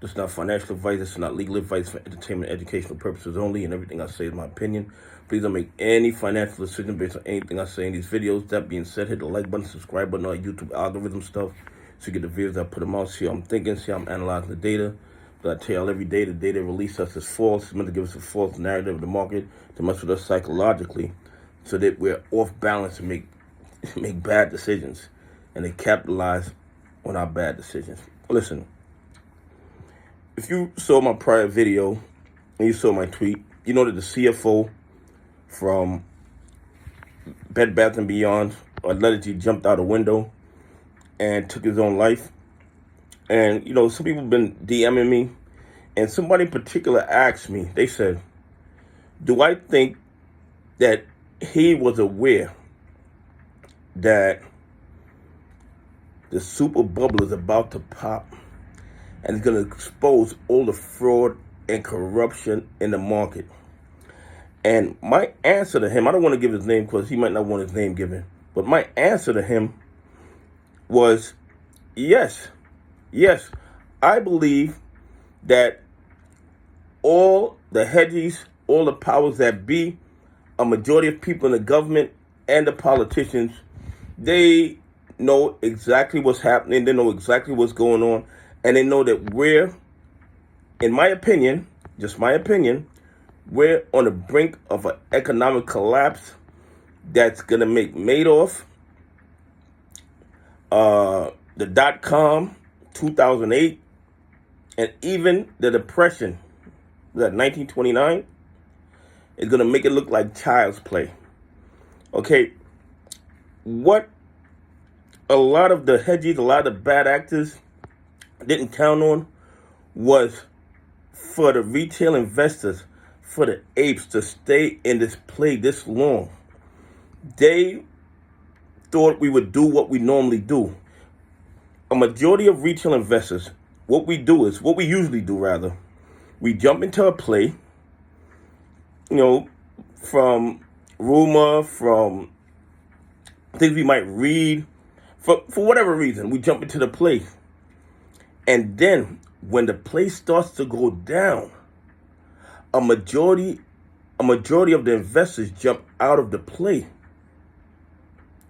This is not financial advice. This is not legal advice for entertainment and educational purposes only, and everything I say is my opinion. Please don't make any financial decision based on anything I say in these videos. That being said, hit the like button, subscribe button, all YouTube algorithm stuff, so you get the videos I put them out. See how I'm thinking, see how I'm analyzing the data. But I tell y'all every day, the data released us is false. It's meant to give us a false narrative of the market to mess with us psychologically so that we're off balance and make bad decisions. And they capitalize on our bad decisions. Listen, if you saw my prior video and you saw my tweet, you know that the CFO from Bed Bath & Beyond allegedly jumped out a window and took his own life. And, you know, some people have been DMing me, and somebody in particular asked me, they said, do I think that he was aware that the super bubble is about to pop and it's going to expose all the fraud and corruption in the market? And my answer to him, I don't want to give his name because he might not want his name given, but my answer to him was, yes, I believe that all the hedgies, all the powers that be, a majority of people in the government and the politicians, they know exactly what's happening. They know exactly what's going on. And they know that we're, in my opinion, just my opinion, we're on the brink of an economic collapse that's going to make Madoff, the dot-com, 2008, and even the Depression, that 1929, is going to make it look like child's play. Okay, what a lot of the hedgies, a lot of the bad actors didn't count on was for the retail investors, for the apes to stay in this play this long. They thought we would do what we normally do. A majority of retail investors, what we usually do, we jump into a play, you know, from rumor, from things we might read, for whatever reason, we jump into the play. And then when the play starts to go down, a majority of the investors jump out of the play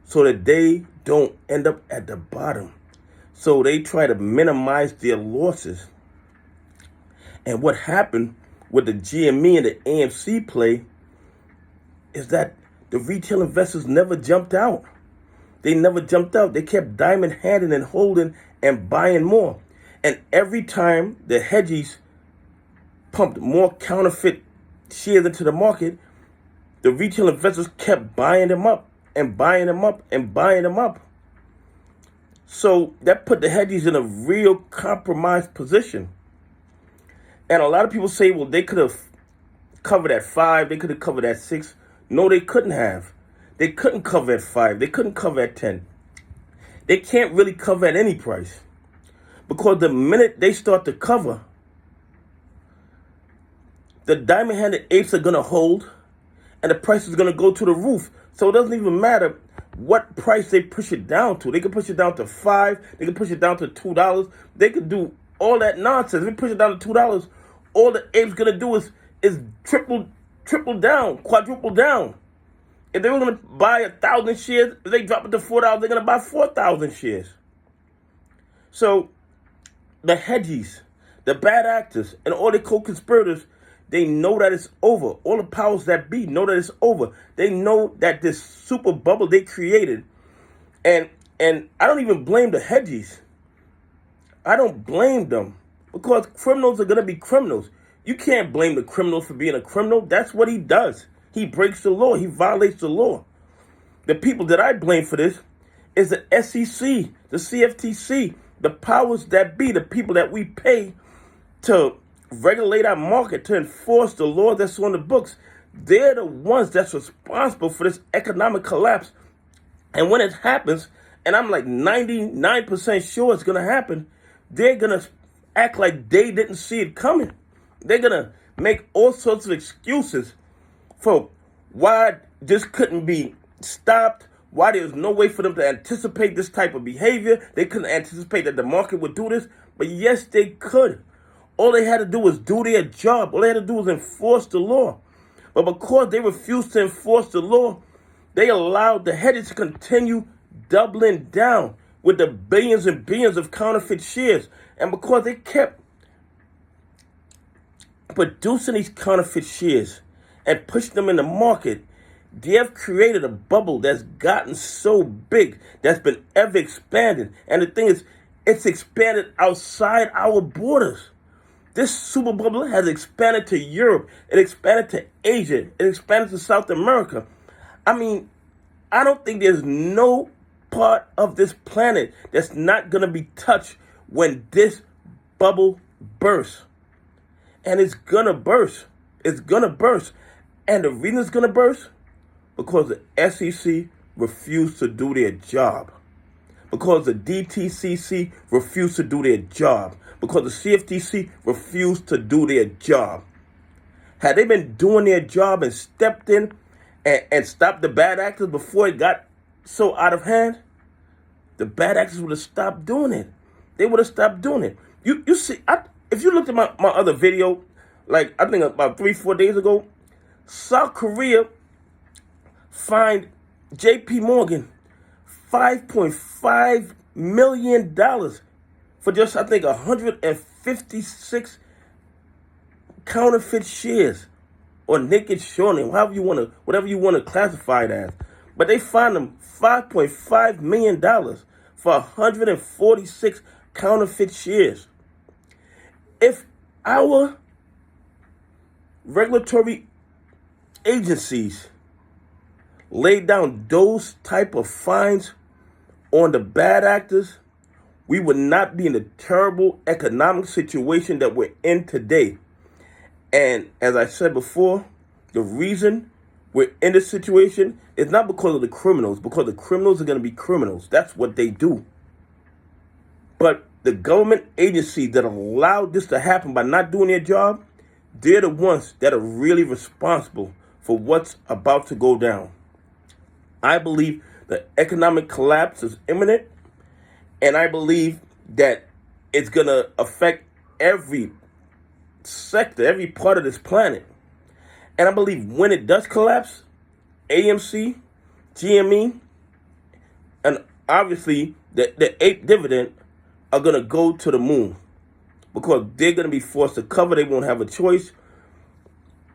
so that they don't end up at the bottom. So they try to minimize their losses. And what happened with the GME and the AMC play is that the retail investors never jumped out. They never jumped out. They kept diamond handing and holding and buying more. And every time the hedgies pumped more counterfeit shares into the market, the retail investors kept buying them up and buying them up and buying them up. So that put the hedgies in a real compromised position. And a lot of people say, well, they could have covered at 5, they could have covered at 6. No, they couldn't have. They couldn't cover at 5. They couldn't cover at 10. They can't really cover at any price. Because the minute they start to cover, the diamond-handed apes are going to hold, and the price is going to go to the roof. So it doesn't even matter what price they push it down to. They can push it down to 5. They can push it down to $2. They could do all that nonsense. If they push it down to $2, all the apes going to do is triple down, quadruple down. If they were going to buy 1,000 shares, if they drop it to $4, they're going to buy 4,000 shares. So the hedgies, the bad actors, and all the co-conspirators, they know that it's over. All the powers that be know that it's over. They know that this super bubble they created, and I don't even blame the hedgies. I don't blame them, because criminals are going to be criminals. You can't blame the criminal for being a criminal. That's what he does. He breaks the law. He violates the law. The people that I blame for this is the SEC, the CFTC, the powers that be, the people that we pay to regulate our market, to enforce the law that's on the books. They're the ones that's responsible for this economic collapse. And when it happens, and I'm like 99% sure it's going to happen, they're going to act like they didn't see it coming. They're going to make all sorts of excuses for why this couldn't be stopped, why there's no way for them to anticipate this type of behavior. They couldn't anticipate that the market would do this, but yes, they could. All they had to do was do their job. All they had to do was enforce the law. But because they refused to enforce the law, they allowed the hedges to continue doubling down with the billions and billions of counterfeit shares. And because they kept producing these counterfeit shares and pushing them in the market, they have created a bubble that's gotten so big, that's been ever expanding. And the thing is, it's expanded outside our borders. This super bubble has expanded to Europe. It expanded to Asia. It expanded to South America. I mean, I don't think there's no part of this planet that's not going to be touched when this bubble bursts. And it's going to burst. It's going to burst. And the reason it's going to burst? Because the SEC refused to do their job. Because the DTCC refused to do their job. Because the CFTC refused to do their job. Had they been doing their job and stepped in and stopped the bad actors before it got so out of hand, the bad actors would have stopped doing it. They would have stopped doing it. You see, if you looked at my other video, like I think about 3-4 days ago, South Korea fined JP Morgan $5.5 million for just, I think, 156 counterfeit shares or naked shorting, whatever you want to classify it as. But they fined them $5.5 million for 146 counterfeit shares. If our regulatory agencies laid down those type of fines on the bad actors, we would not be in the terrible economic situation that we're in today. And as I said before, the reason we're in this situation is not because of the criminals, because the criminals are going to be criminals. That's what they do. But the government agencies that allowed this to happen by not doing their job, they're the ones that are really responsible for what's about to go down. I believe the economic collapse is imminent, and I believe that it's going to affect every sector, every part of this planet. And I believe when it does collapse, AMC, GME, and obviously the 8th dividend are going to go to the moon because they're going to be forced to cover. They won't have a choice.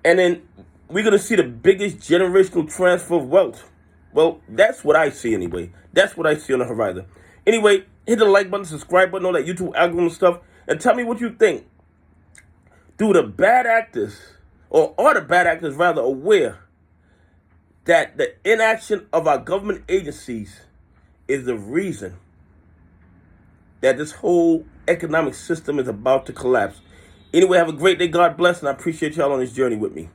And then we're going to see the biggest generational transfer of wealth. Well, that's what I see anyway. That's what I see on the horizon. Anyway, hit the like button, subscribe button, all that YouTube algorithm stuff, and tell me what you think. Do the bad actors, or are the bad actors rather, aware that the inaction of our government agencies is the reason that this whole economic system is about to collapse? Anyway, have a great day. God bless, and I appreciate y'all on this journey with me.